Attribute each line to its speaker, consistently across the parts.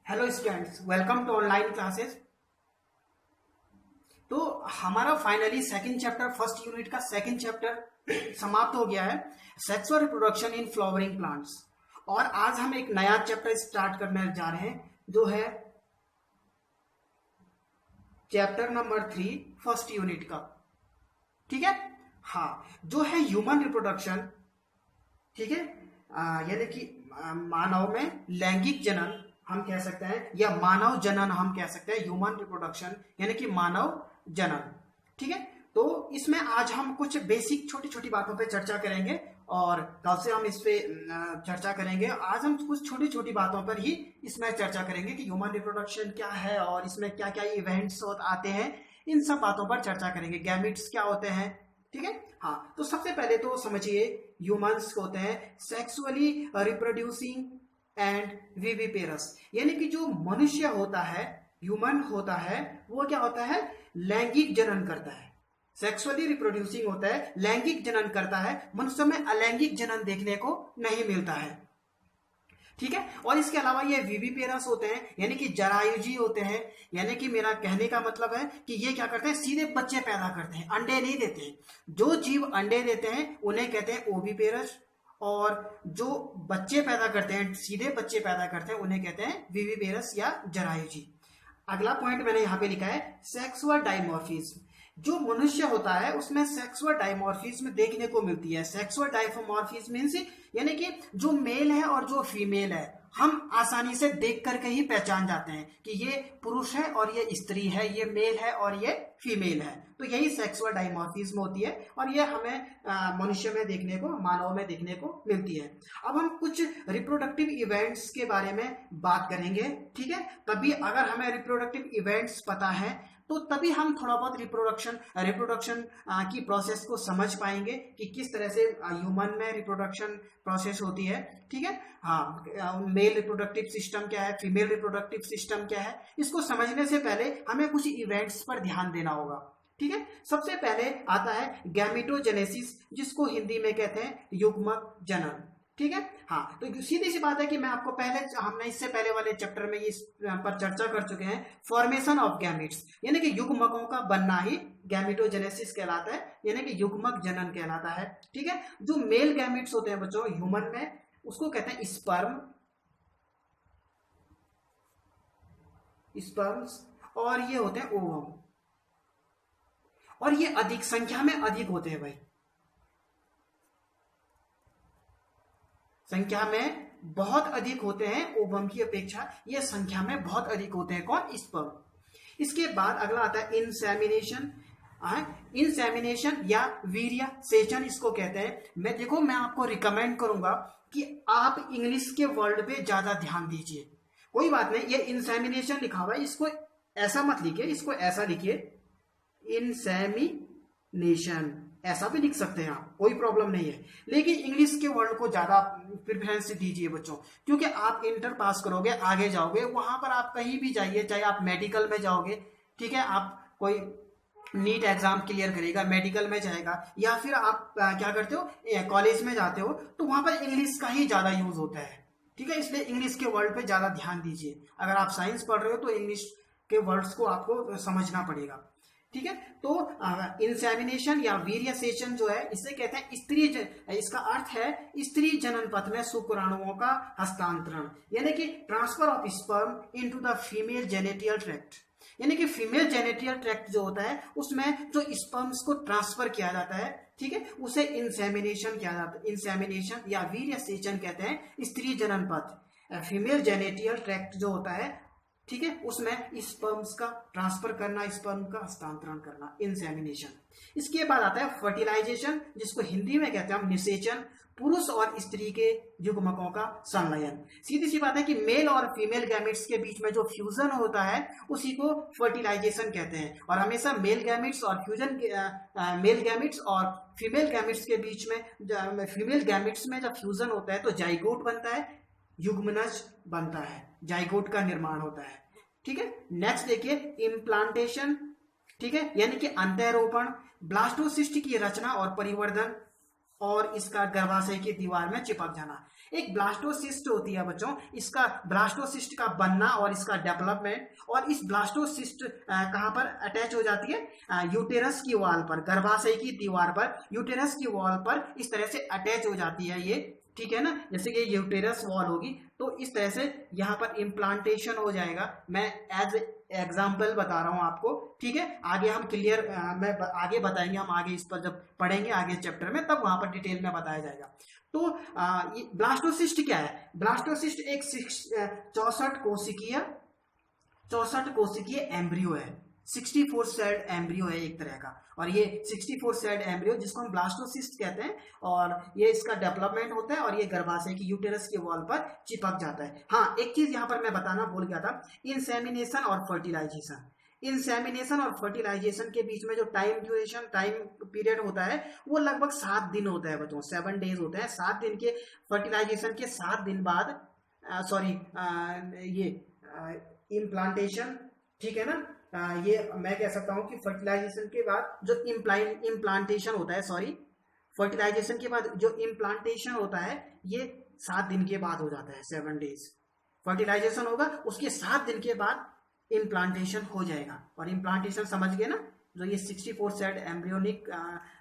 Speaker 1: Hello students, welcome to online classes. तो हमारा finally second chapter first unit का second chapter समाप्त हो गया है, sexual reproduction in flowering plants. और आज हम एक नया चैप्टर स्टार्ट करने जा रहे हैं जो है चैप्टर नंबर 3 फर्स्ट यूनिट का। ठीक है, हाँ, जो है ह्यूमन रिप्रोडक्शन। ठीक है, यानी कि मानव में लैंगिक जनन हम कह सकते हैं, या मानव जनन हम कह सकते हैं, ह्यूमन रिप्रोडक्शन यानी कि मानव जनन। ठीक है, तो इसमें आज हम कुछ बेसिक छोटी छोटी बातों पे चर्चा करेंगे और कल से हम इस पे चर्चा करेंगे। आज हम कुछ छोटी छोटी बातों पर ही इसमें चर्चा करेंगे कि ह्यूमन रिप्रोडक्शन क्या है और इसमें क्या क्या इवेंट्स आते हैं, इन सब बातों पर चर्चा करेंगे। गैमेट्स क्या होते हैं, ठीक है। हाँ, तो सबसे पहले तो समझिए ह्यूमंस होते हैं सेक्सुअली रिप्रोड्यूसिंग एंड विविपेरस, यानी कि जो मनुष्य होता है, ह्यूमन होता है, वो क्या होता है, लैंगिक जनन करता है। सेक्सुअली रिप्रोड्यूसिंग होता है, लैंगिक जनन करता है। मनुष्य में अलैंगिक जनन देखने को नहीं मिलता है। ठीक है, और इसके अलावा ये विविपेरस होते हैं, यानी कि जरायुजी होते हैं। यानी कि मेरा कहने का मतलब है कि ये क्या करते हैं, सीधे बच्चे पैदा करते हैं, अंडे नहीं देते हैं। जो जीव अंडे देते हैं उन्हें कहते हैं ओविपेरस, और जो बच्चे पैदा करते हैं, सीधे बच्चे पैदा करते हैं, उन्हें कहते हैं विविपेरस या जरायुजी। अगला पॉइंट मैंने यहाँ पे लिखा है सेक्सुअल डायमॉर्फिज्म। जो मनुष्य होता है उसमें सेक्सुअल डायमॉर्फिज्म देखने को मिलती है। सेक्सुअल डायमॉर्फिज्म मींस यानी कि जो मेल है और जो फीमेल है, हम आसानी से देख करके ही पहचान जाते हैं कि ये पुरुष है और ये स्त्री है, ये मेल है और ये फीमेल है। तो यही सेक्सुअल डायमॉर्फिज्म होती है और ये हमें मनुष्य में देखने को, मानव में देखने को मिलती है। अब हम कुछ रिप्रोडक्टिव इवेंट्स के बारे में बात करेंगे। ठीक है, तभी अगर हमें रिप्रोडक्टिव इवेंट्स पता है तो तभी हम थोड़ा बहुत रिप्रोडक्शन की प्रोसेस को समझ पाएंगे कि किस तरह से ह्यूमन में रिप्रोडक्शन प्रोसेस होती है। ठीक है, हाँ, मेल रिप्रोडक्टिव सिस्टम क्या है, फीमेल रिप्रोडक्टिव सिस्टम क्या है, इसको समझने से पहले हमें कुछ इवेंट्स पर ध्यान देना होगा। ठीक है, सबसे पहले आता है गैमेटोजेनेसिस, जिसको हिंदी में कहते हैं युग्मक जनन। ठीक है, हाँ, तो सीधी सी बात है कि मैं आपको हमने इससे पहले वाले चैप्टर में इस पर चर्चा कर चुके हैं, फॉर्मेशन ऑफ गैमेट्स, यानी कि युग्मकों का बनना ही गैमेटोजेनेसिस कहलाता है, यानी कि युग्मक जनन कहलाता है। ठीक है, जो मेल गैमेट्स होते हैं बच्चों ह्यूमन में, उसको कहते हैं स्पर्म्स, और ये होते हैं ओवम, और ये अधिक संख्या में अधिक होते हैं भाई, संख्या में बहुत अधिक होते हैं ओवम की अपेक्षा, ये संख्या में बहुत अधिक होते हैं। कौन, स्पर्म। इसके बाद अगला आता है इंसेमिनेशन। इंसेमिनेशन या वीर्यसेचन इसको कहते हैं। मैं आपको रिकमेंड करूंगा कि आप इंग्लिश के वर्ड पे ज्यादा ध्यान दीजिए। कोई बात नहीं, ये इंसेमिनेशन लिखा हुआ है, इसको ऐसा मत लिखिए, इसको ऐसा लिखिए, इंसेमिनेशन, ऐसा भी लिख सकते हैं आप, कोई प्रॉब्लम नहीं है। लेकिन इंग्लिश के वर्ड को ज्यादा प्रेफरेंस दीजिए बच्चों, क्योंकि आप इंटर पास करोगे, आगे जाओगे, वहां पर आप कहीं भी जाइए, चाहे आप मेडिकल में जाओगे, ठीक है, आप कोई नीट एग्जाम क्लियर करेगा, मेडिकल में जाएगा, या फिर आप क्या करते हो, कॉलेज में जाते हो, तो वहां पर इंग्लिश का ही ज्यादा यूज होता है। ठीक है, इसलिए इंग्लिश के वर्ड पे ज्यादा ध्यान दीजिए। अगर आप साइंस पढ़ रहे हो तो इंग्लिश के वर्ड्स को आपको समझना पड़ेगा। ठीक है, तो इंसेमिनेशन या वीर्यसेचन जो है, इसे कहते हैं इसका अर्थ है स्त्री जनन पथ में शुक्राणुओं का हस्तांतरण, यानी कि transfer of sperm into the female genital tract. यानी कि फीमेल जेनेटियल ट्रैक्ट जो होता है उसमें जो स्पर्म्स को ट्रांसफर किया जाता है, ठीक है, उसे इंसेमिनेशन किया जाता है। इंसेमिनेशन या वीर्यसेचन कहते हैं स्त्री जनन पथ, फीमेल जेनेटियल ट्रैक्ट जो होता है, ठीक है, उसमें स्पर्म्स का ट्रांसफर करना, स्पर्म का हस्तांतरण करना, इंसेमिनेशन। इसके बाद आता है फर्टिलाइजेशन, जिसको हिंदी में कहते हैं हम निषेचन, पुरुष और स्त्री के युग्मकों का संलयन। सीधी सी बात है कि मेल और फीमेल गैमेट्स के बीच में जो फ्यूजन होता है उसी को फर्टिलाइजेशन कहते हैं। और हमेशा मेल गैमेट्स और फीमेल गैमेट्स के बीच में, फीमेल गैमेट्स में जब फ्यूजन होता है तो जाइगोट बनता है, युग्मनज बनता है, जाइगोट का निर्माण होता है। ठीक है, नेक्स्ट देखिए इम्प्लांटेशन। ठीक है, यानी कि अंतःरोपण, ब्लास्टोसिस्ट की रचना और परिवर्धन, और इसका गर्भाशय की दीवार में चिपक जाना। एक ब्लास्टोसिस्ट होती है बच्चों, इसका ब्लास्टोसिस्ट का बनना और इसका डेवलपमेंट, और इस ब्लास्टोसिस्ट कहाँ पर अटैच हो जाती है, यूटेरस की वॉल पर, गर्भाशय की दीवार पर, यूटेरस की वॉल पर इस तरह से अटैच हो जाती है ये, ठीक है ना। जैसे कि यूटेरस वॉल होगी तो इस तरह से यहाँ पर इम्प्लांटेशन हो जाएगा। मैं एज एग्जाम्पल बता रहा हूँ आपको, ठीक है। आगे हम क्लियर मैं आगे बताएंगे, हम आगे इस पर जब पढ़ेंगे आगे चैप्टर में तब वहां पर डिटेल में बताया जाएगा। तो ये ब्लास्टोसिस्ट क्या है? ब्लास्टोसिस्ट एक 64 कोशिकीय एम्ब्रियो है, 64 सेल्ड एम्ब्रियो है एक तरह का। और ये 64 सेल्ड एम्ब्रियो जिसको हम ब्लास्टोसिस्ट कहते हैं, और ये इसका डेवलपमेंट होता है और ये गर्भाशय की यूटेरस के वॉल पर चिपक जाता है। हाँ, एक चीज यहाँ पर मैं बताना भूल गया था, इंसेमिनेशन और फर्टिलाइजेशन। इंसेमिनेशन और फर्टिलाइजेशन के बीच में जो टाइम पीरियड होता है वो लगभग 7 दिन होता है बच्चों, 7 डेज होते हैं। 7 दिन के फर्टिलाइजेशन के 7 दिन बाद ये इम्प्लांटेशन, ठीक है ना। ये मैं कह सकता हूं कि फर्टिलाइजेशन के बाद जो इम्प्लांटेशन होता है, फर्टिलाइजेशन के बाद जो इम्प्लांटेशन होता है ये 7 दिन के बाद हो जाता है। 7 डेज फर्टिलाइजेशन होगा, उसके 7 दिन के बाद इम्प्लांटेशन हो जाएगा। और इम्प्लांटेशन समझ गए ना, जो ये 64 सेट एम्ब्रियोनिक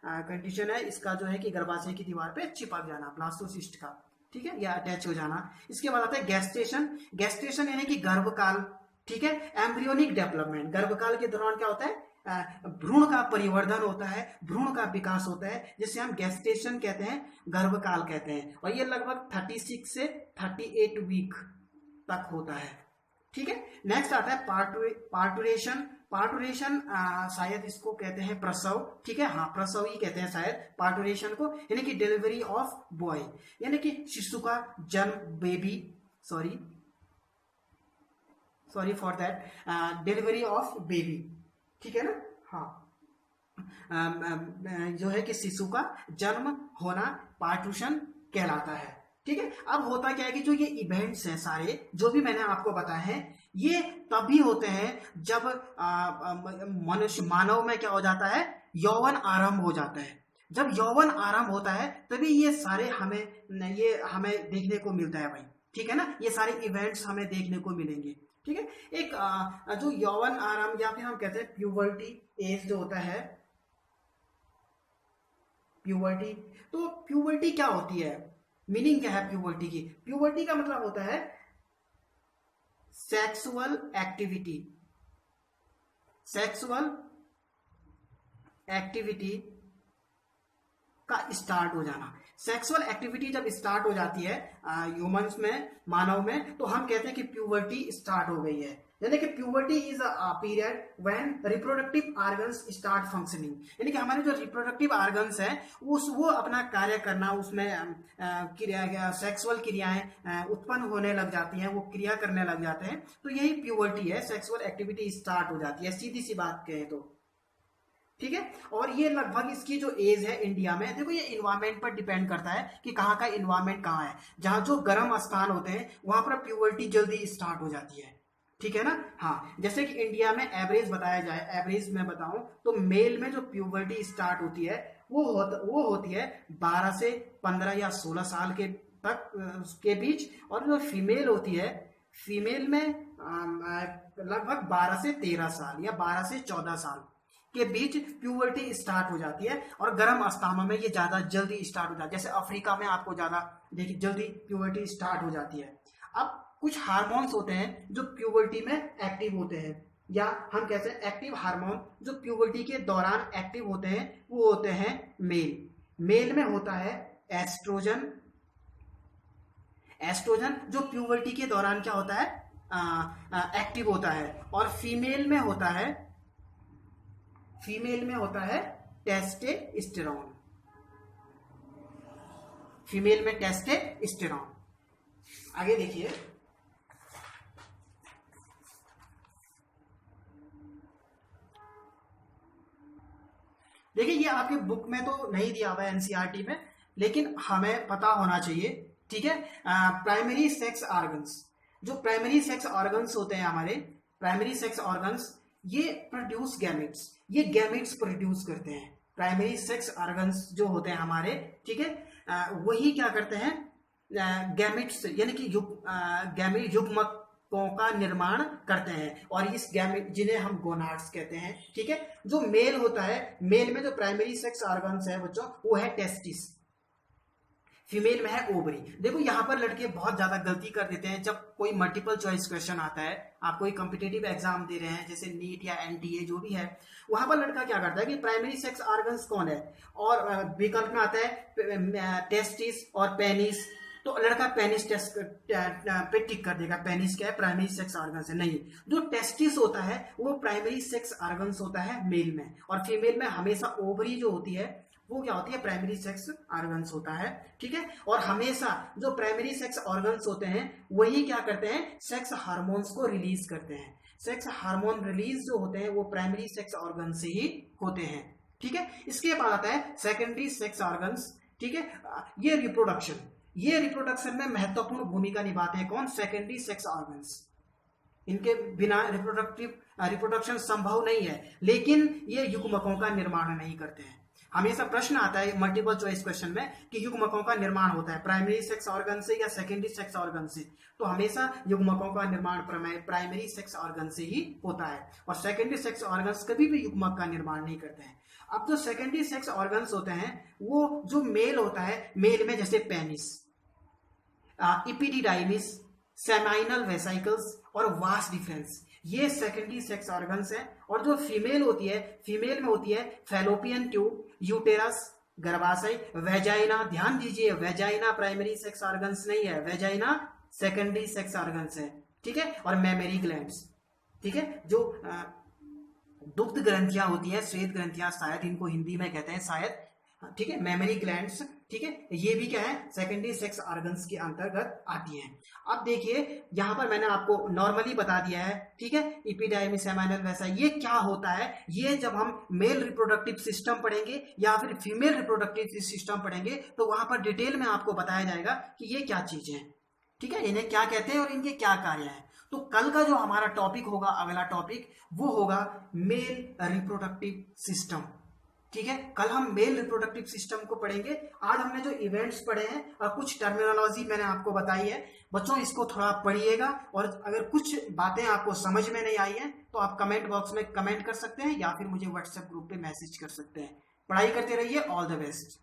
Speaker 1: कंडीशन है, इसका जो है कि गर्भाशय की दीवार पे चिपक जाना ब्लास्टोसिस्ट का, ठीक है, या अटैच हो जाना। इसके बाद आता है गेस्टेशन। गेस्टेशन यानी कि गर्भकाल, ठीक है। एम्ब्रियोनिक डेवलपमेंट, गर्भकाल के दौरान क्या होता है, भ्रूण का परिवर्धन होता है, भ्रूण का विकास होता है, जिसे हम गेस्टेशन कहते हैं, गर्भकाल कहते हैं। और ये लगभग 36 से 38 वीक तक होता है, ठीक है। नेक्स्ट आता है पार्टुरेशन। पार्टुरेशन शायद इसको कहते हैं प्रसव, ठीक है, हाँ प्रसव ही कहते हैं शायद पार्टुरेशन को, यानी कि डिलीवरी ऑफ बॉय, यानी कि शिशु का जन्म, baby, sorry for that, delivery of baby, ठीक है ना। हाँ, जो है कि शिशु का जन्म होना पार्टूशन कहलाता है, ठीक है। अब होता क्या है कि जो ये इवेंट्स हैं सारे जो भी मैंने आपको बताए हैं, ये तभी होते हैं जब मानव में क्या हो जाता है, यौवन आरंभ हो जाता है। जब यौवन आरंभ होता है तभी ये सारे हमें देखने को मिलता है भाई, ठीक है ना। ये सारे इवेंट्स हमें देखने को मिलेंगे, ठीक है। एक जो यौवन आरंभ या फिर हम कहते हैं प्यूबर्टी एज जो होता है, प्यूबर्टी। तो प्यूबर्टी क्या होती है, मीनिंग क्या है प्यूबर्टी की? प्यूबर्टी का मतलब होता है सेक्सुअल एक्टिविटी का स्टार्ट हो जाना। सेक्सुअल एक्टिविटी जब स्टार्ट हो जाती है ह्यूमंस में, मानव में, तो हम कहते हैं कि प्यूबर्टी स्टार्ट हो गई है। यानी कि puberty is a period when reproductive organs start functioning, यानी कि हमारे जो रिप्रोडक्टिव ऑर्गन्स हैं वो अपना कार्य करना, उसमें सेक्सुअल क्रियाएं उत्पन्न होने लग जाती हैं, वो क्रिया करने लग जाते हैं। तो यही प्यूबर्टी है, सेक्सुअल एक्टिविटी स्टार्ट हो जाती है, सीधी सी बात कहें तो, ठीक है। और ये लगभग इसकी जो एज है इंडिया में, देखो ये इन्वायरमेंट पर डिपेंड करता है कि कहाँ का इन्वायरमेंट कहाँ है। जहाँ जो गर्म स्थान होते हैं वहां पर प्यूबर्टी जल्दी स्टार्ट हो जाती है, ठीक है ना। हाँ, जैसे कि इंडिया में एवरेज बताया जाए, एवरेज में बताऊं तो मेल में जो प्यूबर्टी स्टार्ट होती है वो होती है 12 से 15 या 16 साल के तक के बीच। और जो फीमेल होती है, फीमेल में लगभग 12 से 13 साल या 12 से 14 साल के बीच प्यूबर्टी स्टार्ट हो जाती है। और गर्म स्थानों में ये ज्यादा जल्दी स्टार्ट हो जाती है, जैसे अफ्रीका में आपको ज्यादा देखिए जल्दी प्यूबर्टी स्टार्ट हो जाती है। अब कुछ हार्मोन्स होते हैं जो प्यूबर्टी में एक्टिव होते हैं, या हम कहते हैं एक्टिव हार्मोन जो प्यूबर्टी के दौरान एक्टिव होते हैं, वो होते हैं मेल में होता है एस्ट्रोजन। एस्ट्रोजन जो प्यूबर्टी के दौरान क्या होता है, एक्टिव होता है। और फीमेल में होता है टेस्टोस्टेरोन, फीमेल में टेस्टोस्टेरोन। आगे देखिए, ये आपके बुक में तो नहीं दिया हुआ है एनसीईआरटी में, लेकिन हमें पता होना चाहिए, ठीक है। प्राइमरी सेक्स ऑर्गन्स, जो प्राइमरी सेक्स ऑर्गन्स होते हैं हमारे, प्राइमरी सेक्स ऑर्गन्स ये प्रोड्यूस गैमेट्स, ये गैमेट्स प्रोड्यूस करते हैं, प्राइमरी सेक्स ऑर्गन्स जो होते हैं हमारे, ठीक है, वही क्या करते हैं, गैमेट्स यानी कि युग्मकों का निर्माण करते हैं, और इस गैमेट जिन्हें हम गोनाड्स कहते हैं, ठीक है। जो मेल होता है, मेल में जो प्राइमरी सेक्स ऑर्गन्स है बच्चों, वो है टेस्टिस, फीमेल में है ओवरी। देखो यहाँ पर लड़के बहुत ज्यादा गलती कर देते हैं। जब कोई मल्टीपल चॉइस क्वेश्चन आता है, आप कोई कॉम्पिटेटिव एग्जाम दे रहे हैं जैसे नीट या एनटीए जो भी है, वहां पर लड़का क्या करता है कि प्राइमरी सेक्स ऑर्गन्स कौन है, और विकल्प में आता है टेस्टिस और पेनिस, तो लड़का पेनिस टेस्ट पे टिक कर देगा, पेनिस क्या है, प्राइमरी सेक्स ऑर्गन्स है। नहीं, जो टेस्टिस होता है वो प्राइमरी सेक्स ऑर्गन्स होता है मेल में, और फीमेल में हमेशा ओवरी जो होती है वो क्या होती है, प्राइमरी सेक्स ऑर्गन्स होता है, ठीक है। और हमेशा जो प्राइमरी सेक्स ऑर्गन्स होते हैं वही क्या करते हैं, सेक्स हार्मोन्स को रिलीज करते हैं। सेक्स हार्मोन रिलीज जो होते हैं वो प्राइमरी सेक्स ऑर्गन से ही होते हैं, ठीक है। इसके बाद आता है सेकेंडरी सेक्स ऑर्गन्स, ठीक है। ये रिप्रोडक्शन में महत्वपूर्ण भूमिका निभाते हैं। कौन, सेकेंडरी सेक्स ऑर्गन्स। इनके बिना रिप्रोडक्शन संभव नहीं है, लेकिन ये युग्मकों का निर्माण नहीं करते हैं। हमेशा प्रश्न आता है मल्टीपल चॉइस क्वेश्चन में कि युग्मकों का निर्माण होता है प्राइमरी सेक्स ऑर्गन से या सेकेंडरी सेक्स ऑर्गन से, तो हमेशा युग्मकों का निर्माण प्राइमरी सेक्स ऑर्गन से ही होता है, और सेकेंडरी सेक्स ऑर्गन्स कभी भी युग्मक का निर्माण नहीं करते हैं। अब जो सेकेंडरी सेक्स ऑर्गन्स होते हैं वो जो मेल होता है, मेल में जैसे पेनिस, इपिडिडाइमिस, सेमाइनल वेसिकल्स और वास डिफरेंस, ये सेकेंडरी सेक्स ऑर्गन्स हैं। और जो फीमेल होती है, फीमेल में होती है फैलोपियन ट्यूब, यूटेरस, गर्भाशय, वेजाइना। ध्यान दीजिए, वेजाइना प्राइमरी सेक्स ऑर्गन्स नहीं है, वेजाइना सेकेंडरी सेक्स ऑर्गन्स है, ठीक है। और मेमरी ग्लैंड्स, ठीक है, जो दुग्ध ग्रंथियां होती है, श्वेत ग्रंथियां शायद इनको हिंदी में कहते हैं शायद, ठीक है, मेमरी ग्लैंड्स, ठीक है, ये भी क्या है, सेकेंडरी सेक्स ऑर्गन्स के अंतर्गत आती हैं। अब देखिए यहां पर मैंने आपको नॉर्मली बता दिया है, ठीक है, इपिडाइमिस, सेमाइनल वैसा, ये क्या होता है, ये जब हम मेल रिप्रोडक्टिव सिस्टम पढ़ेंगे या फिर फीमेल रिप्रोडक्टिव सिस्टम पढ़ेंगे तो वहां पर डिटेल में आपको बताया जाएगा कि ये क्या चीजें हैं, ठीक है, इन्हें क्या कहते हैं और इनके क्या कार्य हैं। तो कल का जो हमारा टॉपिक होगा, अगला टॉपिक, वो होगा मेल रिप्रोडक्टिव सिस्टम, ठीक है। कल हम मेल रिप्रोडक्टिव सिस्टम को पढ़ेंगे। आज हमने जो इवेंट्स पढ़े हैं और कुछ टर्मिनोलॉजी मैंने आपको बताई है, बच्चों इसको थोड़ा पढ़िएगा, और अगर कुछ बातें आपको समझ में नहीं आई हैं तो आप कमेंट बॉक्स में कमेंट कर सकते हैं या फिर मुझे व्हाट्सएप ग्रुप पे मैसेज कर सकते हैं। पढ़ाई करते रहिए, ऑल द बेस्ट।